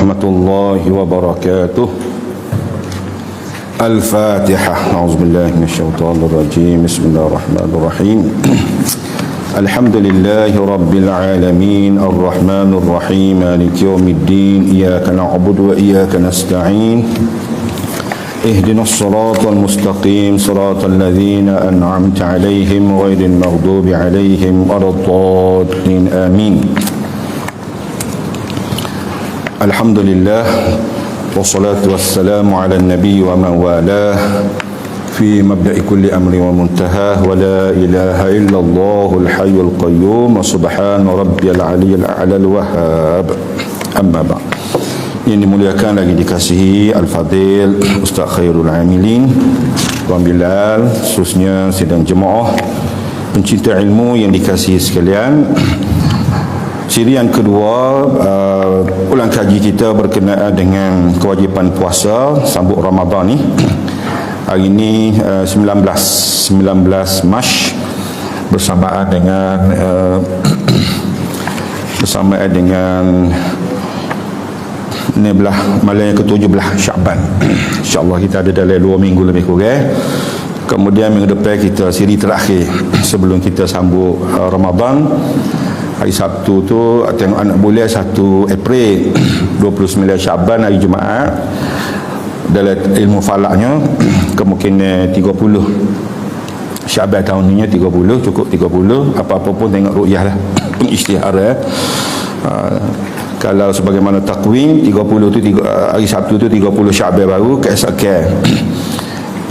warahmatullahi wabarakatuh. Al-Fatihah. A'udzubillahi minasyaitonirrajim. Bismillahirrahmanirrahim. Alhamdulillahi rabbil alamin, arrahmanir rahim, maliki yaumiddin, iyyaka na'budu wa iyyaka nasta'in. Ihdinas siratal mustaqim, siratal ladzina an'amta 'alaihim ghairil maghdubi 'alaihim waladdallin. Amin. Alhamdulillah, wassalatu wassalamu ala nabi wa man walah fi mabda'i kulli amri wa muntahah, wa la ilaha illallahul hayyul qayyum, wa subhana rabbiyal aliyyil a'lal wahhab. Amma ba'd. Yang dimuliakan lagi dikasihi Al-Fadil Ustaz Khairul Amilin, Tuan Bilal, khususnya sidang jemaah pencinta ilmu yang dikasihi sekalian. Siri yang kedua, ulang kaji kita berkenaan dengan kewajipan puasa sambut Ramadan ni. Hari ini 19 Mac bersamaan dengan ini belah malam yang ke-17 Syaban. InsyaAllah kita ada dalam 2 minggu lebih kurang. Kemudian minggu depan kita siri terakhir sebelum kita sambut Ramadan. Hari Sabtu tu tengok anak bulan 1 April 29 Syaban hari Jumaat. Dalam ilmu falaknya kemungkinan 30 Syaban tahun ni 30, cukup 30. Apa-apa pun tengok ru'yah lah, pengisytiharan. Kalau sebagaimana takwim 30 tu hari Sabtu tu 30 Syaban baru keesokan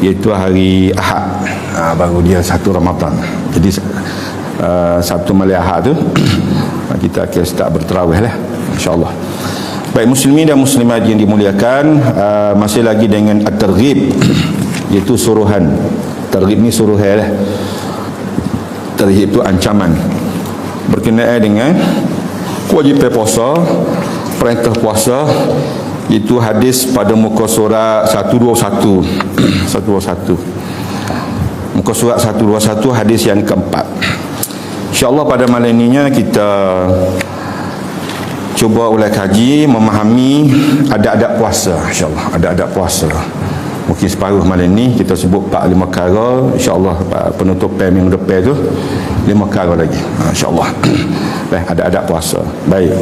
iaitu hari Ahad, baru dia 1 Ramadan. Jadi Sabtu malam Ahad tu kita akan start berterawih lah, insyaAllah. Baik muslimin dan muslimat yang dimuliakan, masih lagi dengan at-targhib, iaitu suruhan. Targhib ni suruhan lah, targhib itu ancaman berkenaan dengan kewajipan puasa, perintah puasa. Itu hadis pada muka surat 121 muka surat 121, hadis yang keempat. InsyaAllah pada malam ini kita cuba ulang kaji, memahami adab-adab puasa. InsyaAllah adab-adab puasa mungkin separuh malam ni kita sebut 4-5 perkara. InsyaAllah penutupan minggu depan tu 5 perkara lagi, InsyaAllah. Baik, adab-adab puasa. Baik,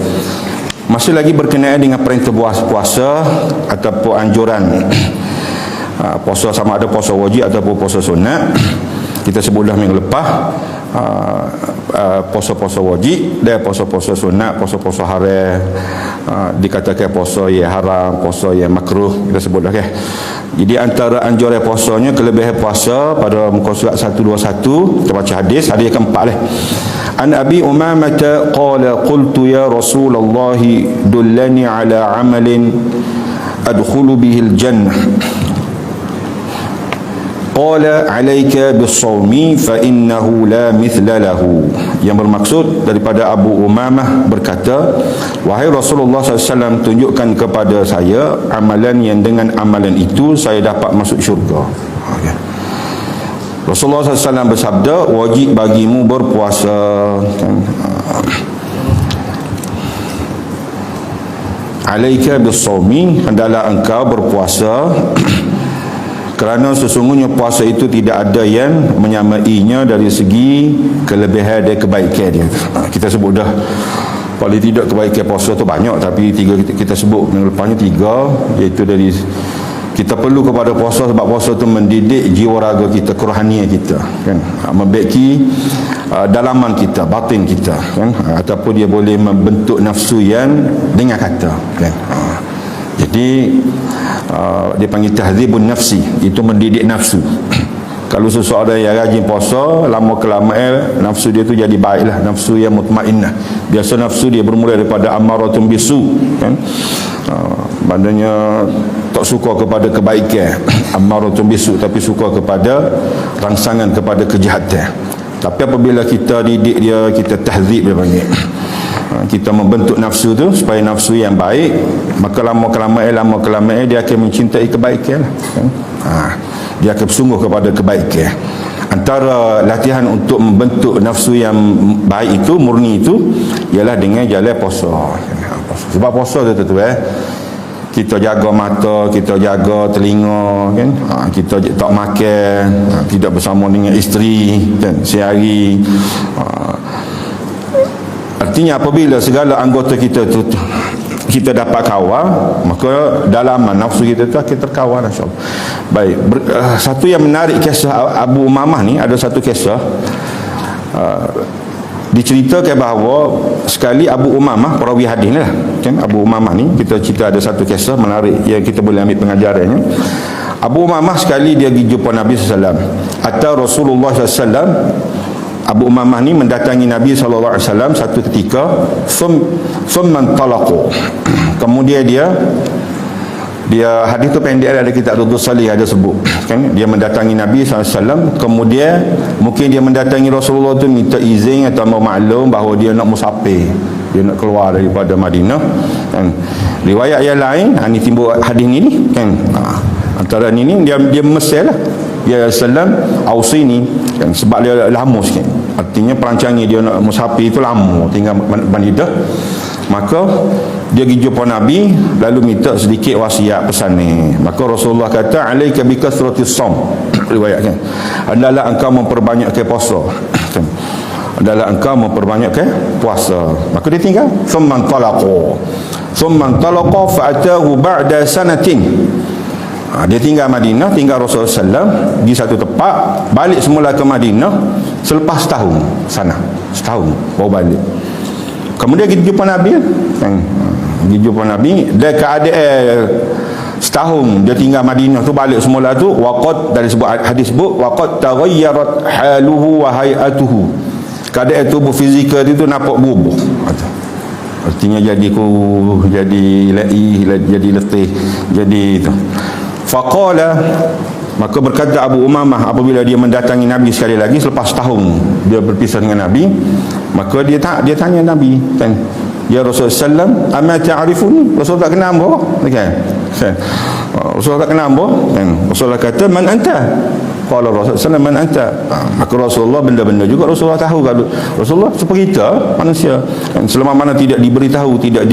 masih lagi berkenaan dengan perintah puasa ataupun anjuran puasa, sama ada puasa wajib ataupun puasa sunat. Kita sebut dah minggu lepas puasa-puasa wajib dan puasa-puasa sunat, puasa-puasa haram, dikatakan puasa yang haram, puasa yang makruh, kita sebut dah kan. Jadi antara anjuran puasanya, kelebihan puasa pada muka surat 121 kita baca hadis yang keempat lah. An Abi Umamah qala qultu ya Rasulullah dullani ala amalin adkhulu bihil jannah. Qala alayka bis-sawmi fa innahu la mithla lahu. Yang bermaksud daripada Abu Umamah berkata, wahai Rasulullah SAW, tunjukkan kepada saya amalan yang dengan amalan itu saya dapat masuk syurga. Okay. Rasulullah SAW bersabda, wajib bagimu berpuasa. Alayka bis-sawmi, hendaklah engkau berpuasa. Kerana sesungguhnya puasa itu tidak ada yang menyamainya dari segi kelebihan dan kebaikan dia. Kita sebut dah, paling tidak kebaikan puasa tu banyak, tapi 3 kita sebut minggu lepasnya 3, iaitu dari kita perlu kepada puasa sebab puasa tu mendidik jiwa raga kita, kerohanian kita kan, membaiki dalaman kita, batin kita kan, ataupun dia boleh membentuk nafsu yang dengan kata kan. Jadi dia panggil tahdzibun nafsi, itu mendidik nafsu. Kalau seseorang yang rajin puasa, lama kelamaan nafsu dia tu jadi baiklah, nafsu yang mutmainnah. Biasa nafsu dia bermula daripada amaratun bisu kan, maknanya tak suka kepada kebaikan, amaratun bisu, tapi suka kepada rangsangan, kepada kejahatan. Tapi apabila kita didik dia, kita tahdzib dia panggil, kita membentuk nafsu tu supaya nafsu yang baik, maka lama kelamaan dia akan mencintai kebaikan kan? Dia akan bersungguh kepada kebaikan. Antara latihan untuk membentuk nafsu yang baik itu, murni itu, ialah dengan jalan puasa. Sebab puasa tu kita jaga mata, kita jaga telinga kan, kita tak makan, tidak bersama dengan isteri kan sehari. Artinya apabila segala anggota kita tu kita dapat kawal, maka dalaman nafsu kita tu kita terkawal, insya-Allah. Baik, satu yang menarik kisah Abu Umamah ni, ada satu kisah diceritakan bahawa sekali Abu Umamah, perawi hadis ni lah kan, Abu Umamah ni kita cerita ada satu kisah menarik yang kita boleh ambil pengajarannya. Abu Umamah sekali dia pergi jumpa Nabi SAW, atau Rasulullah SAW. Abu Umamah ni mendatangi Nabi SAW satu ketika, thumman talaqu, kemudian dia hadis tu pendek, ada kitab Rudus Salih ada sebut kan, dia mendatangi Nabi SAW, kemudian mungkin dia mendatangi Rasulullah tu minta izin atau mau maklum bahawa dia nak musafir, dia nak keluar daripada Madinah kan. Riwayat yang lain ni timbul hadis ni kan, antara ni dia mesel lah, ya Sallam ausini kan, sebab dia lama sikit, artinya perancangan dia nak musafir itu lama tinggal Madinah. Maka dia pergi jumpa Nabi, lalu minta sedikit wasiat pesan ni. Maka Rasulullah kata, alaika bi kasratis shaum, riwayatkan, adalah engkau memperbanyakkan puasa adalah engkau memperbanyakkan puasa. Maka dia tinggal, thumman talaqa fa'atahu ba'da sanatin. Dia tinggal Madinah, tinggal Rasulullah SAW di satu tempat, balik semula ke Madinah selepas setahun sana, setahun baru balik. Kemudian kita jumpa Nabi kan, pergi jumpa Nabi, dia keadaan setahun dia tinggal Madinah tu, balik semula tu, waqad, dari sebuah hadis sebut, waqad taghayyarat haluhu wa hay'atuhu, keadaan tubuh fizikal itu nampak berubah, artinya jadi kuruh, jadi jadi letih, jadi itu. Faqala, maka berkata Abu Umamah apabila dia mendatangi Nabi sekali lagi selepas tahun dia berpisah dengan Nabi, maka dia tanya Nabi kan, ya Rasulullah SAW, amma ta'rifuni, Rasul tak kenal apa kan, Rasul tak kenal apa kan. Rasulullah kata, man anta, qala Rasulullah man anta. Maka Rasulullah benda-benda juga Rasulullah tahu. Kalau Rasulullah seperti kita manusia kan, selama mana tidak diberitahu, tidak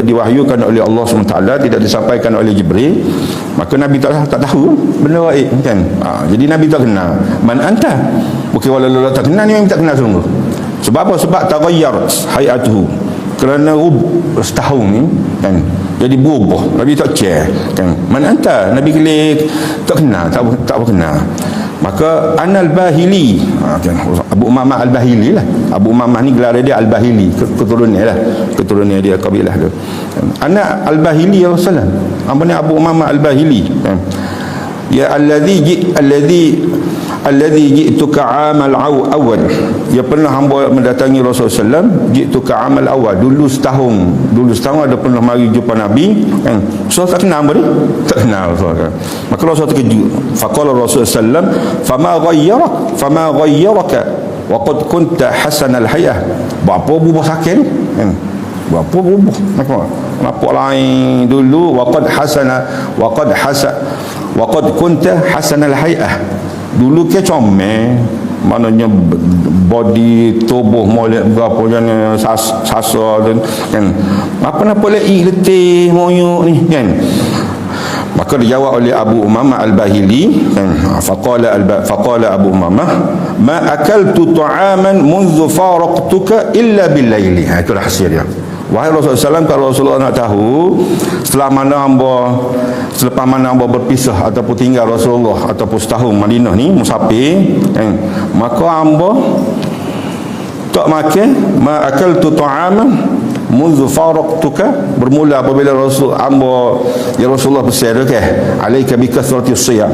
diwahyukan oleh Allah SWT, tidak disampaikan oleh Jibril, maka Nabi tak tahu benda gaib kan. Jadi Nabi tak kenal man anta, bukan walau tak kenal, ni memang tak kenal sungguh. Sebab apa? Sebab taghayyarat hayatuhu, kerana setahun ni kan jadi berubah. Nabi tak cek kan, man anta, Nabi klik tak kenal, tak kenal. Maka Anal Bahili, kan, Abu Umamah Al-Bahili lah. Abu Umamah ni gelar dia Al-Bahili, keturunan dia kabilah dia. Anak Al-Bahili ya Rasulullah, apa ni Abu Umamah Al-Bahili kan? Ya alladhi ji'tuka amal awal, dia pernah hamba mendatangi Rasulullah SAW, ji'tuka amal awal, dulu setahun ada pernah mari jumpa Nabi kan. Rasulullah tak kenal apa ni, tak kenal Rasulullah. Maka Rasulullah terkejut, faqala Rasulullah SAW, fama ghayyaraka wa qad kunta hasanal hayah, berapa berubah sakit kan, berapa berubah nampak lain dulu, wa qad kunta hasanal hayah, dulu ke comel, maknanya body tubuh molek berapa jenis sasa kan, apa lagi letih moyok ni kan. Maka dijawab oleh Abu Umamah Al-Bahili kan, faqala Abu Umamah, ma akaltu ta'aman munzu faraqtuka illa bil-laili. Itu rahsia dia. Wahai Rasulullah SAW, kalau Rasulullah nak tahu selepas mana hamba berpisah ataupun tinggal Rasulullah ataupun setahun Madinah ni musafir kan, maka hamba tak makan, ma akaltu ta'aman munzu faraqtuka, bermula apabila Rasulullah pesan alaika bi kasratis siyam.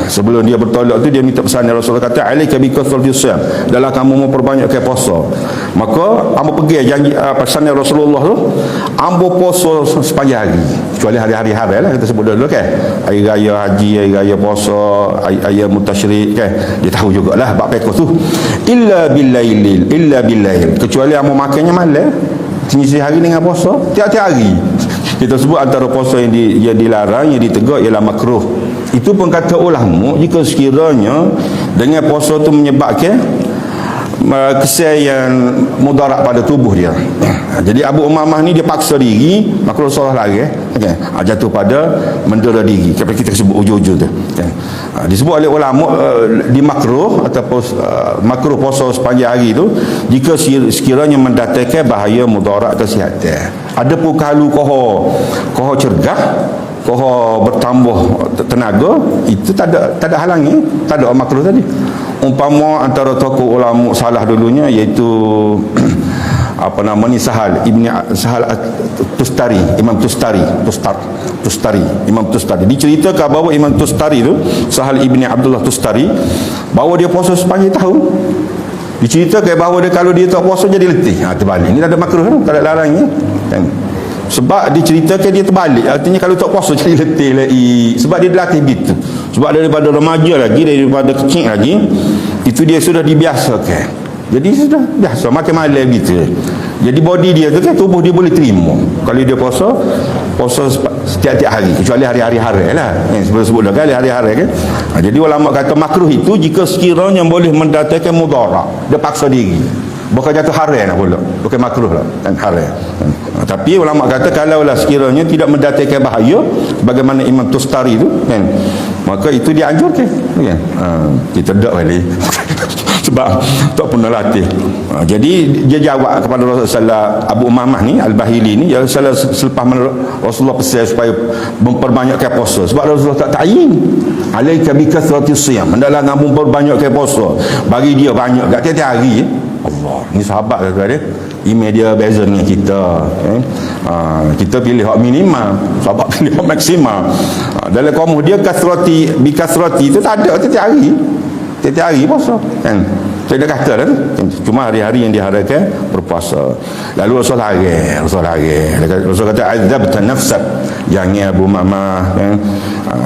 Sebelum dia bertolak tu dia minta pesan Rasulullah kata alaika bi kasratis siyam, dalam kamu memperbanyakkan puasa. Maka hamba pergi janji pesan Rasulullah tu, hamba puasa sepanjang hari, kecuali hari-hari lah kita sebut dulu kan, hari raya haji, hari raya puasa, ayam mutasyrik kan, dia tahu jugalah bab fiqh tu, illa billail, kecuali hamba makannya malam, sisi hari dengan puasa tiap-tiap hari. Kita sebut antara puasa yang dilarang, yang ditegak ialah makruh. Itu pun kata ulama, jika sekiranya dengan puasa tu menyebabkan kesan yang mudarat pada tubuh dia. Jadi Abu Umamah ni dia paksa diri, maka Rasulullah lari jatuh pada mendera diri. Kita sebut ujung-ujung tu. Disebut oleh ulama di makruh ataupun makruh puasa sepanjang hari tu jika sekiranya mendatangkan bahaya mudarat kesihatan. Ada pun kalau koho cergah, koho bertambah tenaga, itu tak ada halangnya, tak ada makruh tadi. Umpama antara tokoh ulama salah dulunya iaitu Sahal Tustari, Imam Tustari, Imam Tustari. Diceritakan bahawa Imam Tustari tu, Sahal Ibni Abdullah Tustari, bahawa dia puasa sepanjang tahun. Diceritakan bahawa kalau dia tak puasa jadi letih. Terbalik. Ini tak ada makruh kan? Tak ada larangnya. Kan? Sebab diceritakan dia terbalik. Artinya kalau tak puasa jadi letih lagi. Sebab dia dilatih gitu. Sebab daripada remaja lagi, daripada kecil lagi, itu dia sudah dibiasakan. Jadi sudah biasa makan malam gitu. Jadi body dia tu kan, tubuh dia boleh terima. Kalau dia puasa setiap-tiap hari, kecuali hari-hari haram lah. Sebut dah kali hari-hari kan. Jadi ulama kata makruh itu jika sekiranya boleh mendatangkan mudarat. Dia paksa diri. Bukan jatuh haram lah pula. Bukan makruh lah, kan haram. Tapi ulama kata kalaulah sekiranya tidak mendatangkan bahaya, bagaimana Imam Tustari tu kan, maka itu dianjurkan kan. Kita tak balik sebab tak pernah latih. Jadi dia jawab kepada Rasulullah, Abu Umamah ni Al-Bahili ni, ya Rasulullah selepas Rasulullah pesan supaya memperbanyakkan puasa. Sebab Rasulullah tak ta'yin alaika bi kathrati siyam, hendaklah kamu memperbanyakkan puasa. Bagi dia banyak kat tiap-tiap hari. Allah, ni sahabat kata dia. Email dia beza dengan kita. Kita pilih hak minimal, sahabat pilih hak maksimal. Dalam kaum dia bi kathrati itu tak ada tiap-tiap hari. Tiap-tiap hari puasa kan. Saya dah kata dah tu. Cuma hari-hari yang diharapkan berpuasa. Lalu Rasul kata azabta nafsak, jangan Abu Umamah kan.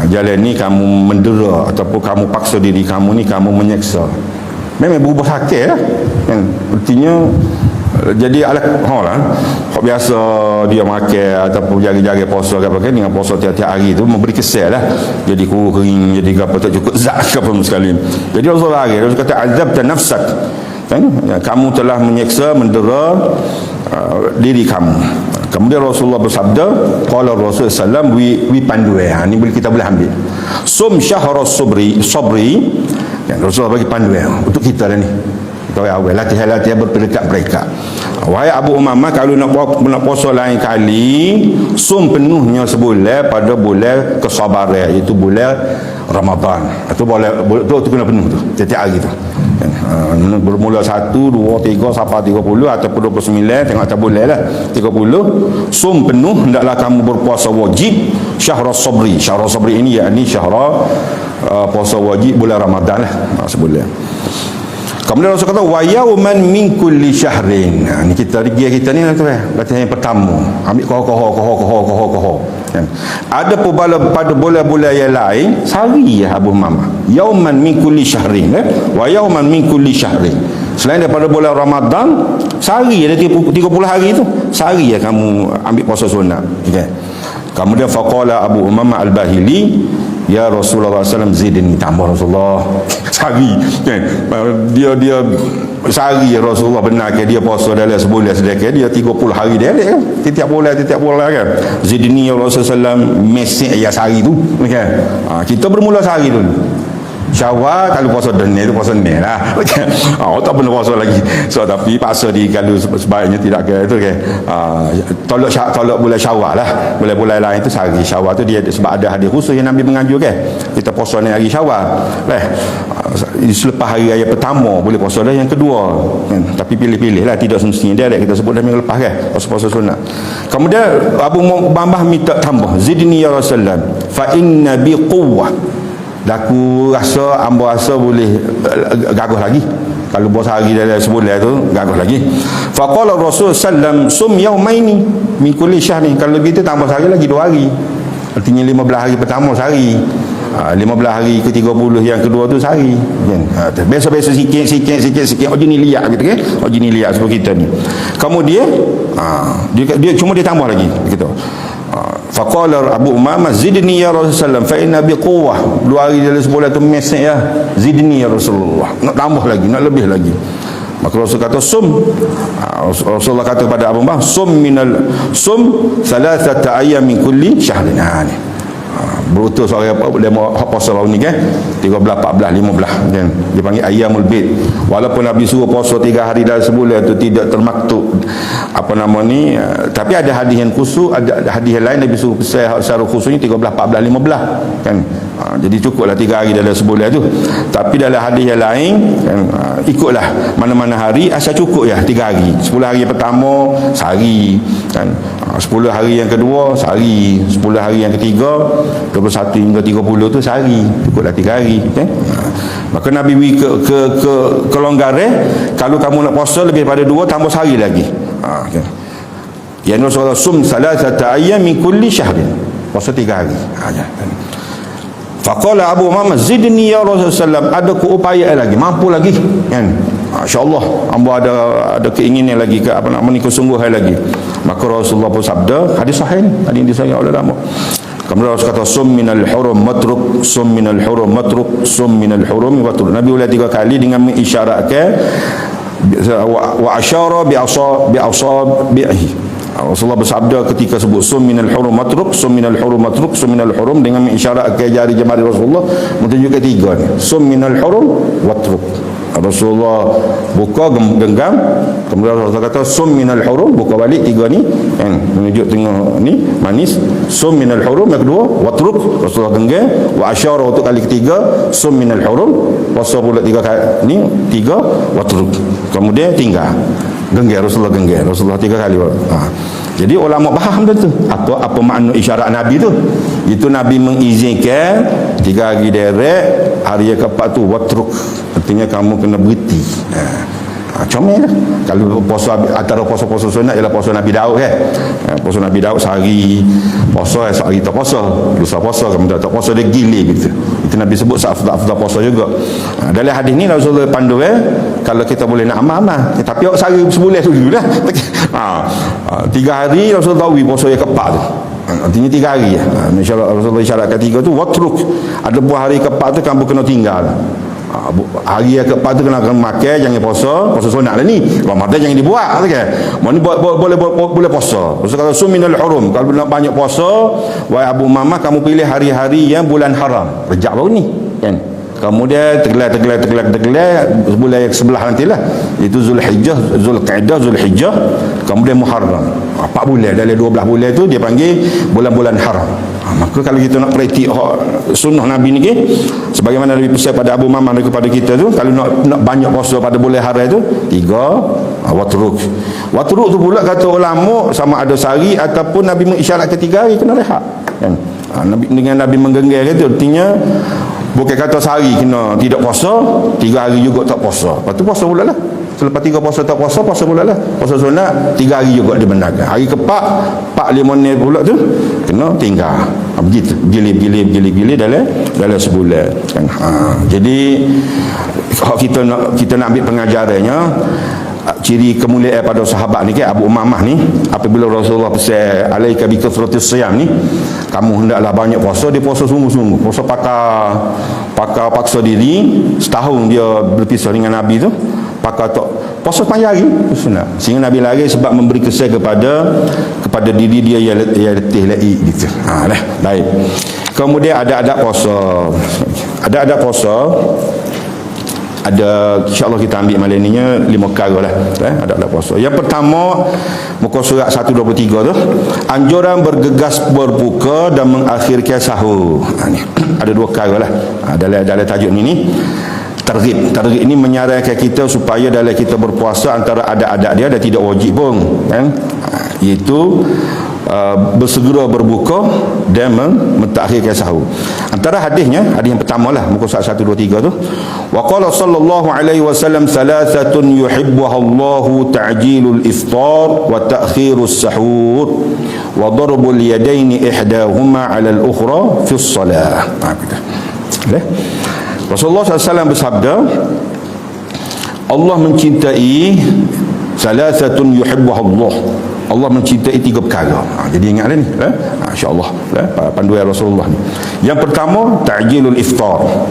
Jalan ni kamu mendera ataupun kamu paksa diri kamu ni, kamu menyeksa. Memang berubah sakit lah kan. Artinya jadi lah hak biasa dia makan ataupun jaga-jaga puasa ke apa kan, dengan puasa tiap-tiap hari tu memberi kesal lah, jadi kering, jadi apa tak cukup zat ke apa sekali. Jadi Rasulullah kata azabta nafsak kan, kamu telah menyeksa, mendera diri kamu. Kemudian Rasulullah bersabda, qala Rasul sallam, wi panduan. Ni kita boleh ambil sum syahra sabri kan. Rasulullah bagi panduan untuk kita dah ni. Latihan-latihan berperekat-perekat. Wahai Abu Umamah, kalau nak puasa lain kali, sum penuhnya sebulan pada bulan kesabaran, iaitu bulan Ramadan. Itu boleh tu kena penuh tu setiap hari tu. Bermula 1, 2, 3 sampai 30 ataupun 29, tengok atas bulan lah 30. Sum penuh, hendaklah kamu berpuasa wajib syahrul sabri. Syahrul sabri ini yakni syahrul puasa wajib bulan Ramadan lah, sebulan. Kemudian Rasul kata wa yauman min kulli syahrin. Ni kita ni lah tu latihan yang pertama. Ambil koho. Ada pada bulan-bulan yang lain sehari ya Abu Umamah. Yauman min kulli syahrin wa yauman min kulli syahrin. Selain daripada bulan Ramadan, sehari ada 30 hari tu. Sehari ya kamu ambil puasa sunat. Okay. Kemudian faqala Abu Umamah Al-Bahili, ya Rasulullah SAW, zidni, tambah Rasulullah sehari kan. Dia sehari Rasulullah benarkan dia puasa dalam sebulan sedekah dia 30 hari dia kan, tiap bulan kan. Zidni ya Rasulullah SAW, mesej ya sehari tu kan. Kita bermula sehari dulu. Syawal kalau puasa dan itu puasa ni lah. Tak pernah puasa lagi. So tapi paksa di kalau sebaiknya tidak ke itu ke. Tolak bulan Syawal lah. Bulan-bulan lain itu sehari. Syawal tu dia sebab ada hadis khusus yang Nabi menganjur ke. Kita puasa ni hari Syawal. Selepas hari raya pertama boleh puasa dah yang kedua. Tapi pilih-pilih lah, tidak semestinya dia kita sebut dah minggu lepas kan. Puasa sunat. Kemudian Abu Umamah minta tambah. Zidni ya Rasulullah fa inna bi quwwah. Aku rasa boleh gagah lagi. Kalau puasa hari dalam sebulan tu gagah lagi. Faqala Rasul sallam sum yaumaini min kulli syahrin. Kalau begitu tambah sehari lagi 2 hari. Artinya 15 hari pertama sehari. 15 hari ke-30 yang kedua tu sehari kan. Biasa-biasa sikit ojo ni liak gitu kan. Ojo ni liak seperti kita ni. Kemudian dia cuma dia tambah lagi gitu. Faqala Abu Umamah zidni ya Rasulullah fa inna bi quwwah. 2 hari dalam sebulan tu mesej ya, zidni ya Rasulullah, nak tambah lagi, nak lebih lagi. Maka Rasul kata Rasulullah kata kepada Abu Bakar, sum thalathata ayyam min kulli syahrin. Berutus orang apa dia mau puasa tahun ni kan, 13, 14, 15 kan, dia panggil ayyamul bid. Walaupun Nabi suruh puasa 3 hari dalam sebulan tu tidak termaktub tapi ada hadis yang khusus, ada hadis yang lain Nabi suruh secara khususnya 13, 14, 15 kan. Jadi cukuplah 3 hari dalam sebulan tu. Tapi dalam hadis yang lain kan, ikutlah mana-mana hari asal cukup 3 hari. 10 hari pertama sehari kan, 10 hari yang kedua sehari, 10 hari yang ketiga 21 hingga 30 tu sehari, cukuplah 3 hari kan. Maka Nabi beri kelonggaran, kalau kamu nak puasa lebih pada 2 tambah sehari lagi. Okay. Yang Rasulullah sum salasata ayyam min kulli syahrin, puasa 3 hari. Faqala Abu Muhammad zidni ya Rasulullah, ada keupayaan lagi, mampu lagi kan. Masya-Allah, hamba ada keinginan lagi ke kesungguhan lagi. Maka Rasulullah pun sabda, hadis sahih ni, hadis yang disahih oleh ulama. Kemudian Rasul kata sum minal hurum matruk, sum minal hurum matruk, sum minal hurum matruk. Nabi ulang 3 kali dengan mengisyaratkan wa asyara bi asabihi. Rasulullah bersabda ketika sebut sum minal hurum matruk, sum minal hurum matruk, sum minal hurum, dengan mengisyaratkan jari jemari Rasulullah menunjukkan 3 ni. Sum minal hurum matruk. Rasulullah buka genggam, kemudian Rasulullah kata sum minal hurum, buka balik 3 ni kan, menunjuk tengah ni manis. Sum minal hurum yang kedua, watruk, Rasulullah genggam, wa asyara untuk kali ketiga, sum minal hurum, puasa pula 3 kali ni, 3 watruk, kemudian tinggal genggam, Rasulullah genggam, Rasulullah 3 kali. Jadi ulama faham tu apa makna isyarat Nabi tu. Itu Nabi mengizinkan 3 hari direct, hari yang keempat tu watruk, artinya kamu kena berhenti. Comel lah. Kalau puasa, antara puasa-puasa sunat ialah puasa Nabi Daud kan. Puasa Nabi Daud sehari puasa, sehari tak puasa, lusa puasa, kemudian tak puasa, dia gilir gitu. Itu Nabi sebut seafdal puasa juga. Dalam hadis ni Rasulullah pandu kalau kita boleh nak amal, tapi awak sehari sebulan dulu lah. 3 hari Rasulullah tahu puasa yang keempat tu. Artinya 3 hari ya. InsyaAllah Rasulullah isyaratkan 3 tu watruk. Ada buah hari keempat tu kamu kena tinggal. Hari yang keempat tu kena makan, jangan puasa sunat lah ni. Ramadan jangan dibuat kan. Ni boleh puasa. Rasul kata suminal hurum, kalau nak banyak puasa, wahai Abu Mamah, kamu pilih hari-hari yang bulan haram. Rejab baru ni kan. Kemudian tergelar bulan yang sebelah nantilah, itu Zulhijjah, Zulqa'dah, Zulhijjah, kemudian Muharram. 4 bulan, dalam 12 bulan tu dia panggil bulan-bulan haram. Maka kalau kita nak praktik sunnah Nabi ni sebagaimana Nabi pesan pada Abu Mamah kepada kita tu, kalau nak banyak puasa pada bulan haram tu 3 watruk. Watruk tu pula kata ulama sama ada sehari ataupun Nabi mengisyaratkan 3 hari kena rehat kan. Dengan Nabi menggenggam itu artinya bukan kata sehari kena tidak puasa, 3 hari juga tak puasa. Lepas tu puasa pula lah. Selepas 3 puasa tak puasa, puasa pula lah. Puasa sunat 3 hari juga dibenarkan. Hari ke-4, 4-5 ni pula tu kena tinggal. Begitu, gilir dalam sebulan kan. Jadi kalau kita nak ambil pengajarannya, ciri kemuliaan pada sahabat ni kan, Abu Umamah ni, apabila Rasulullah pesan alaika bi kathratis siyam ni, kamu hendaklah banyak puasa. Dia puasa sungguh-sungguh, puasa paksa diri. Setahun dia berpisah dengan Nabi tu, puasa panjang hari sunat. Sehingga Nabi lari sebab memberi kesan kepada diri dia yang letih laik gitu. Baik. Kemudian ada adab puasa. Ada, insyaAllah kita ambil malam ni 5 perkara lah ada puasa. Yang pertama, muka surat 123 tu, anjuran bergegas berbuka dan mengakhirkan sahur. Ni ada 2 perkara lah dalam tajuk ni. Targhib ini menyarankan kita supaya dalam kita berpuasa, antara adab-adab dia dan tidak wajib pun kan, iaitu bersegera berbuka dan mentakhirkan sahur. Antara hadisnya, hadis yang pertama lah, muka surat 123 tu, wa qala sallallahu alaihi wasallam thalathatun yuhibbuhallahu ta'jilul iftar wa ta'khirus sahur wa darbul yadaini ihdahuma 'ala al-ukhra fi as-salah. Rasulullah SAW bersabda, Allah mencintai salasatun yuhibbuhallah, Allah mencintai 3 perkara. Jadi ingatlah ni insya-Allah panduan Rasulullah ni. Yang pertama, ta'jilul iftar.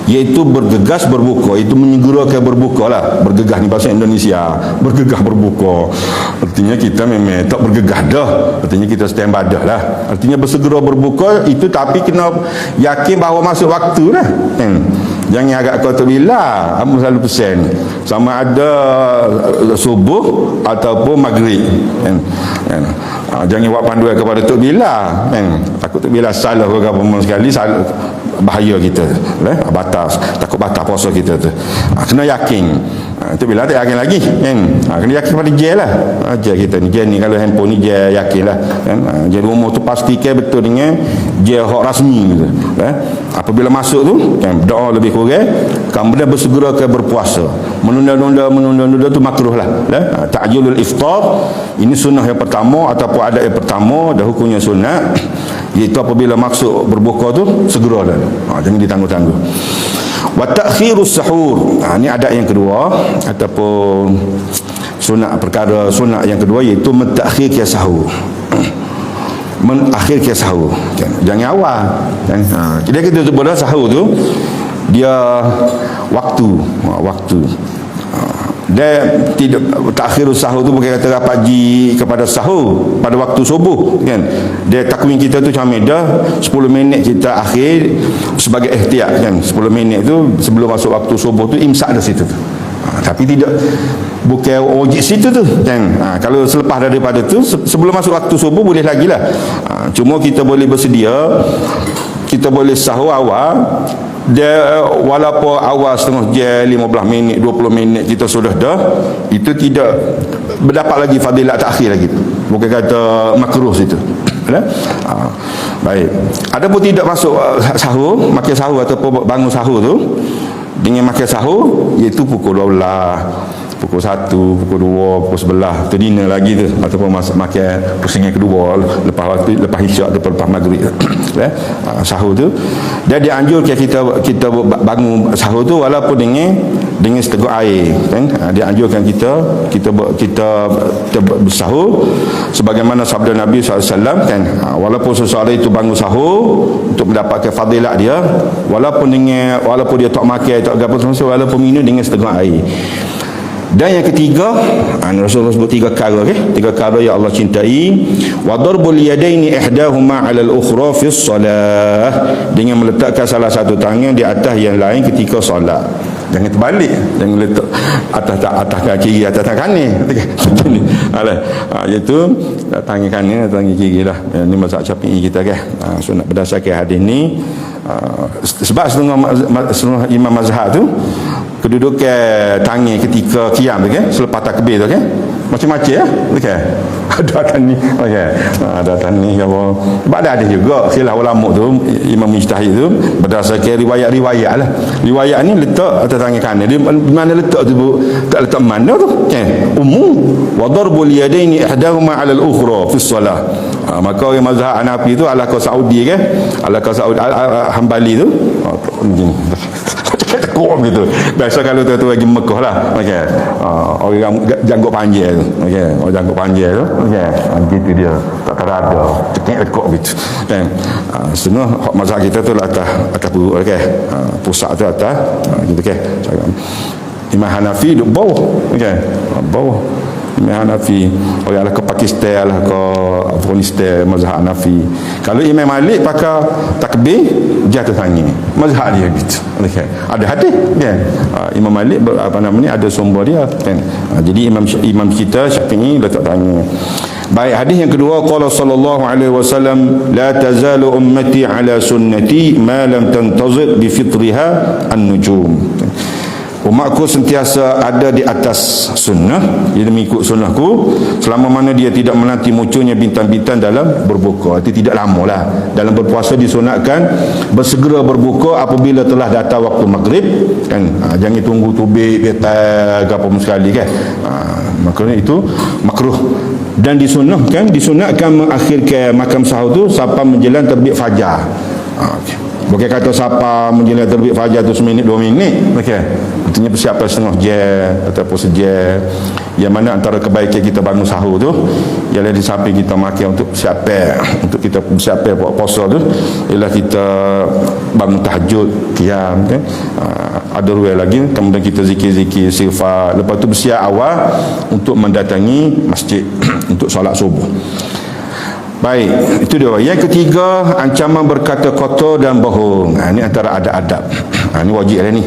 iaitu bergegas berbuka, itu menyegerakan berbuka lah. Bergegas ni bahasa Indonesia, bergegas berbuka, artinya kita memang tak bergegas dah, artinya kita standby dah lah. Artinya bersegera berbuka itu, tapi kena yakin bahawa masuk waktu lah. Jangan agak kata bila, Amu selalu pesan sama ada subuh ataupun maghrib. Jangan buat panduan kepada Tok Bila. Takut Tok Bila salah ke apa sekali, salah, bahaya kita, batas, takut batas puasa kita tu. Kena yakin. Tok Bila tak yakin lagi, kena yakin pada je lah. Je kita ni, je ni kalau handphone ni je yakin lah. Je rumah tu pastikan betul dengan je hak rasmi gitu. Apabila masuk tu, doa lebih kurang, kemudian bersegera ke berpuasa. Menunda tu makruh lah. Ta'jilul iftar, ini sunnah yang pertama ataupun adab yang pertama, dah hukumnya sunnah, iaitu apabila maksud berbuka tu segeralah. Jangan ditangguh-tangguh. Wa ta'khirus sahur, ini adab yang kedua ataupun sunat, perkara sunat yang kedua, iaitu mentakhirkan sahur. Mengakhirkan sahur, jangan awal. Kita sebut sahur tu dia waktu. Dia tidak takhirus sahur tu bukan kata pagi kepada sahur pada waktu subuh kan. Dia takwim kita tu macam dah 10 minit kita akhir sebagai ihtiyat kan. 10 minit tu sebelum masuk waktu subuh tu imsak dah situ tu. Tapi tidak, bukan wajib situ tu kan. Kalau selepas daripada tu sebelum masuk waktu subuh boleh lagi lah. Cuma kita boleh bersedia, kita boleh sahur awal. Dia walaupun awal setengah jam, 15 minit, 20 minit kita sudah dah, itu tidak berdapat lagi fadilat takhir lagi. Bukan kata makruh situ. Baik. Ada pun tidak masuk sahur, makan sahur ataupun bangun sahur tu dengan makan sahur, iaitu pukul 12, pukul 1, pukul 2, pukul 11 tu dinner lagi tu, ataupun makan pusing yang kedua lepas waktu, lepas isyak atau lepas maghrib. Sahur tu dia dianjurkan kita bangun sahur tu walaupun dengan seteguk air kan. Dia anjurkan kita bersahur sebagaimana sabda Nabi SAW kan. Walaupun seseorang itu bangun sahur untuk mendapatkan fadilat dia, walaupun dia tak makan, tak apa semua, walaupun minum dengan seteguk air. Dan yang ketiga, Rasulullah sebut 3 perkara, okay? 3 perkara yang Allah cintai. Wa darbul yadaini ihdahuma 'ala al-ukhra fi shalah, dengan meletakkan salah satu tangan di atas yang lain ketika solat. Jangan terbalik, jangan letak atas kaki, atas kanan. Iaitu tangan kanan, tangan kiri lah. Ini mazhab Syafi'i kita kan. Sunat berdasarkan hadis ni. Sebab setengah imam mazhab tu kedudukan tangan ketika qiyam tu kan, selepas takbir tu kan, macam-macam ya, okey. Ada atas ni, okey. Ada atas ni apa. Sebab ada juga khilaf ulama tu, imam mujtahid tu berdasarkan riwayat-riwayat lah. Riwayat ni letak atas tangan kanan. Di mana letak tu, tak letak mana tu kan. Umum wa darbul yadaini ihdahuma 'ala al-ukhra fi shalah. Maka orang mazhab Hanafi tu ala kau Saudi kan, ala kau Saudi Hambali tu begini. Tekuk gitu. Biasa kalau tu lagi Mekah lah. Okey. Orang janggut panjang tu. Okey. Orang janggut panjang tu. Okey. Gitu dia. Tak terada. Tekuk gitu. Kan. Setengah hak mazhab kita tu lah atas perut okey. Pusat tu atas. Gitu okey. Imam Hanafi duduk bawah. Okey. Bawah. Imam Hanafi, orang lah ke Pakistan lah ke Afghanistan, mazhab Hanafi. Kalau Imam Malik pakai takbir jatuh tangan, mazhab dia gitu. Okay. Ada hadis kan. Imam Malik apa namanya, ada sumber dia kan. Jadi imam kita Syafi'i letak tangan. Baik, hadis yang kedua, qala sallallahu alaihi wasallam, la tazalu ummati ala sunnati ma lam tantazid bi fitriha an-nujum. Umatku sentiasa ada di atas sunnah, dia mengikut sunnahku selama mana dia tidak menanti munculnya bintang-bintang dalam berbuka. Itu tidak lama lah. Dalam berpuasa disunatkan bersegera berbuka apabila telah datang waktu maghrib kan. Jangan tunggu tubik petai apa pun sekali kan. Makanya itu makruh. Dan disunatkan mengakhirkan makan sahur tu sampai menjelang terbit fajar. Bukan kata siapa menjelang terbit fajar tu seminit 2 minit. Okey. Artinya persiapan setengah jam ataupun sejam. Yang mana antara kebaikan kita bangun sahur tu ialah di samping kita makan untuk persiapan, untuk kita persiapan buat puasa tu, ialah kita bangun tahajud, qiyam kan. Ada ruang lagi, kemudian kita zikir-zikir, istighfar. Lepas tu bersiap awal untuk mendatangi masjid untuk solat subuh. Baik, itu dia. Yang ketiga, ancaman berkata kotor dan bohong. Ini antara adab-adab. Ini wajib lah ni.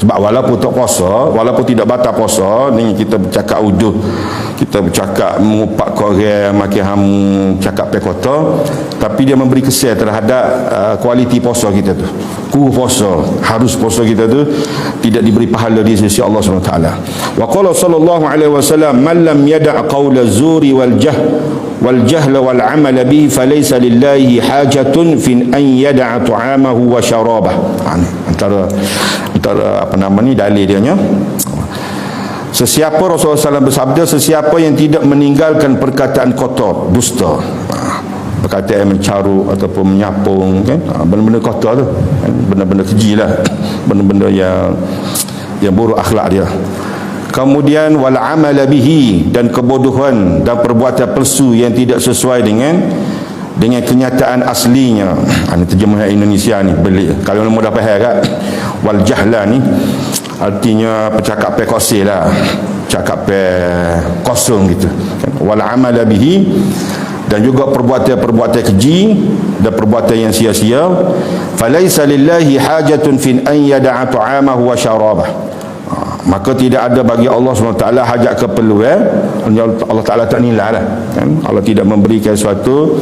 Sebab walaupun tak puasa, walaupun tidak batal puasa, ni kita bercakap uduh, kita bercakap mengupak korang, makin hamu, cakap pekota, tapi dia memberi kesan terhadap kualiti puasa kita tu. Puasa, harus puasa kita tu tidak diberi pahala di sisi Allah SWT. Wa qala sallallahu alaihi wasallam, man lam yada' qawla zuri wal jahl wal amal bihi falaysa lillahi hajatun fi an yada'a ta'amahu wa syarabah. Antara apa nama ni dalil dia nya, sesiapa Rasulullah SAW bersabda, sesiapa yang tidak meninggalkan perkataan kotor, dusta, perkataan yang mencarut ataupun menyapung kan, benda-benda kotor tu kan, benda-benda keji lah, benda-benda yang buruk akhlak dia. Kemudian wal amal bihi, dan kebodohan dan perbuatan palsu yang tidak sesuai dengan kenyataan aslinya. Ini terjemahan Indonesia ni belik. Kalau nak mudah faham kan, wal jahla ni artinya percakapan kosong lah, percakapan kosong gitu. Wal amal bihi, dan juga perbuatan-perbuatan keji dan perbuatan yang sia-sia. Falaisa lillahi hajatun fi an yada'a ta'amahu wa syarabah. Maka tidak ada bagi Allah SWT hajat keperluan. Allah Ta'ala tak nilai lah kan? Allah tidak memberikan suatu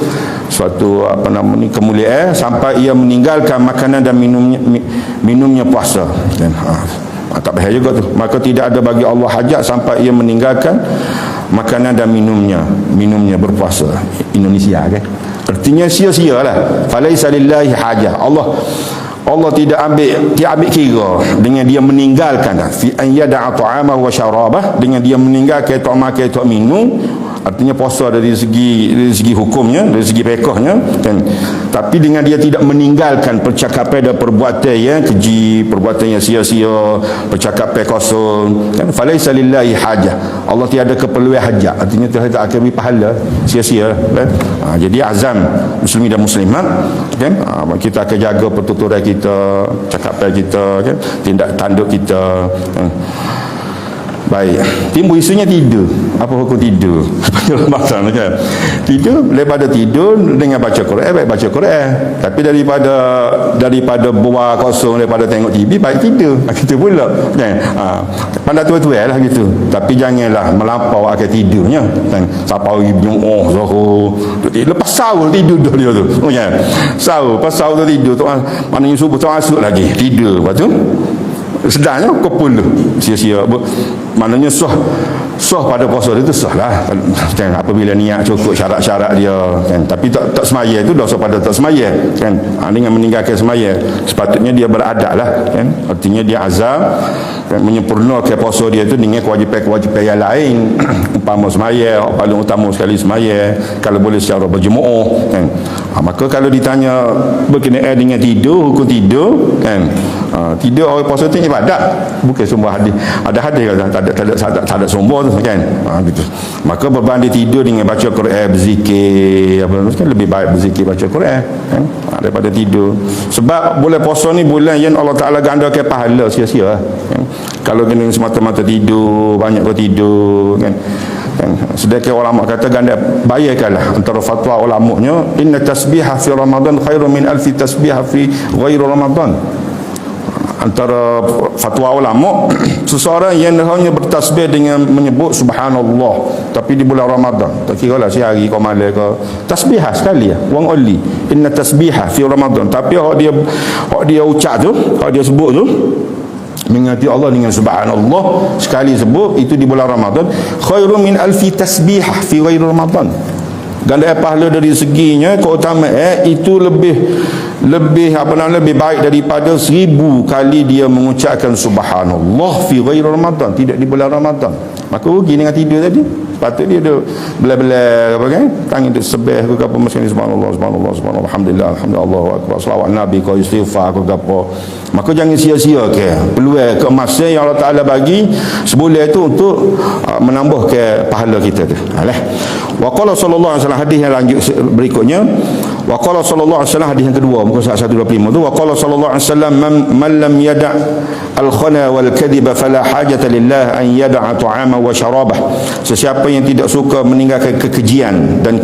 apa nama ni kemuliaan sampai ia meninggalkan makanan dan minumnya puasa kan? Tak bahaya juga tu. Maka tidak ada bagi Allah hajat sampai ia meninggalkan makanan dan minumnya berpuasa. Indonesia kan, artinya sia-sia lah. Falaisa lillahi hajah, Allah tidak ambil kira dengan dia meninggalkan fi an yada'a ta'amahu wa syarabah, dengan dia meninggalkan tak makan tak minum. Artinya puasa dari segi hukumnya, dari segi fiqhnya kan. Tapi dengan dia tidak meninggalkan percakapan dan perbuatan yang keji, perbuatan yang sia-sia, percakapan kosong kan. Falaisa lillahi hajah, Allah tiada keperluan hajat, artinya tidak akan beri pahala sia-sia kan. Jadi azam muslimin dan muslimat kan, kita akan jaga pertuturan kita, cakapan kita kan, tindak tanduk kita kan. Baik, timbul isunya tidur. Apa hukum tidur? Ramadan kan. Tidur, daripada tidur dengan baca Quran, baik baca Quran. Tapi daripada buah kosong, daripada tengok TV, baik tidur. Kita pula kan. Pandai tua-tua lah gitu. Tapi janganlah melampau akan tidurnya kan. Siapa hari Jumaat Zuhur, lepas sahur tidur dah dia tu. Oh kan. Sahur, pas sahur tu tidur tu, maknanya subuh tu masuk lagi tidur. Lepas tu sedangnya kopul tu sia-sia. Maknanya sah pada puasa dia tu sah lah kan, apabila niat cukup syarat-syarat dia kan. Tapi tak semaya itu dosa pada tak semaya kan. Dengan meninggalkan semaya, sepatutnya dia beradab lah kan. Artinya dia azam kan, menyempurnakan puasa dia tu dengan kewajipan-kewajipan yang lain. Umpama semaya, paling utama sekali semaya, kalau boleh secara berjemaah kan. Maka kalau ditanya berkenaan dengan tidur, hukum tidur kan, tidur orang puasa tu ibadat, bukan semua hadis. Ada hadis tak ada sombong tu kan. Gitu. Maka berbanding tidur dengan baca Quran, berzikir apa kan, lebih baik berzikir baca Quran kan, daripada tidur. Sebab bulan puasa ni bulan yang Allah Taala gandakan pahala sia-sia kan. Kalau kena semata-mata tidur, banyak kau tidur kan. Sedangkan ulama kata ganda, bayarkanlah antara fatwa ulamanya, inna tasbihah fi Ramadan khairu min alfi tasbihah fi ghairi Ramadan. Antara fatwa ulama, seseorang yang hanya bertasbih dengan menyebut subhanallah tapi di bulan Ramadan, tak kira lah sehari kau malam ke, tasbihah sekali ya, one only, inna tasbihah fi Ramadan. Tapi hak dia ucap tu, hak dia sebut tu, mengingati Allah dengan subhanallah sekali sebut, itu di bulan Ramadan, khairu min alfi tasbihah fi ghairi Ramadan. Ganda pahala dari seginya keutamaan itu lebih baik daripada 1000 kali dia mengucapkan subhanallah fi ghairi Ramadan, tidak di bulan Ramadan. Maka rugi dengan tidur tadi. Patut dia duk belah-belah apa kan, tangan dia sebeh ke apa macam ni, subhanallah subhanallah subhanallah, alhamdulillah alhamdulillah, Allahu akbar, selawat nabi kau, istighfar ke apa. Maka jangan sia-sia ke peluang ke masa yang Allah Taala bagi sebulan itu untuk menambah ke pahala kita tu. Alah. Wa qala sallallahu alaihi wasallam, hadis yang lanjut berikutnya, wa qala sallallahu alaihi wasallam, hadis yang kedua muka 125 tu, wa qala sallallahu alaihi wasallam, man lam yada' al-khana wal kadhiba fala hajata lillah an yada'a ta'ama wa syarabah. Sesiapa yang tidak suka meninggalkan kekejian dan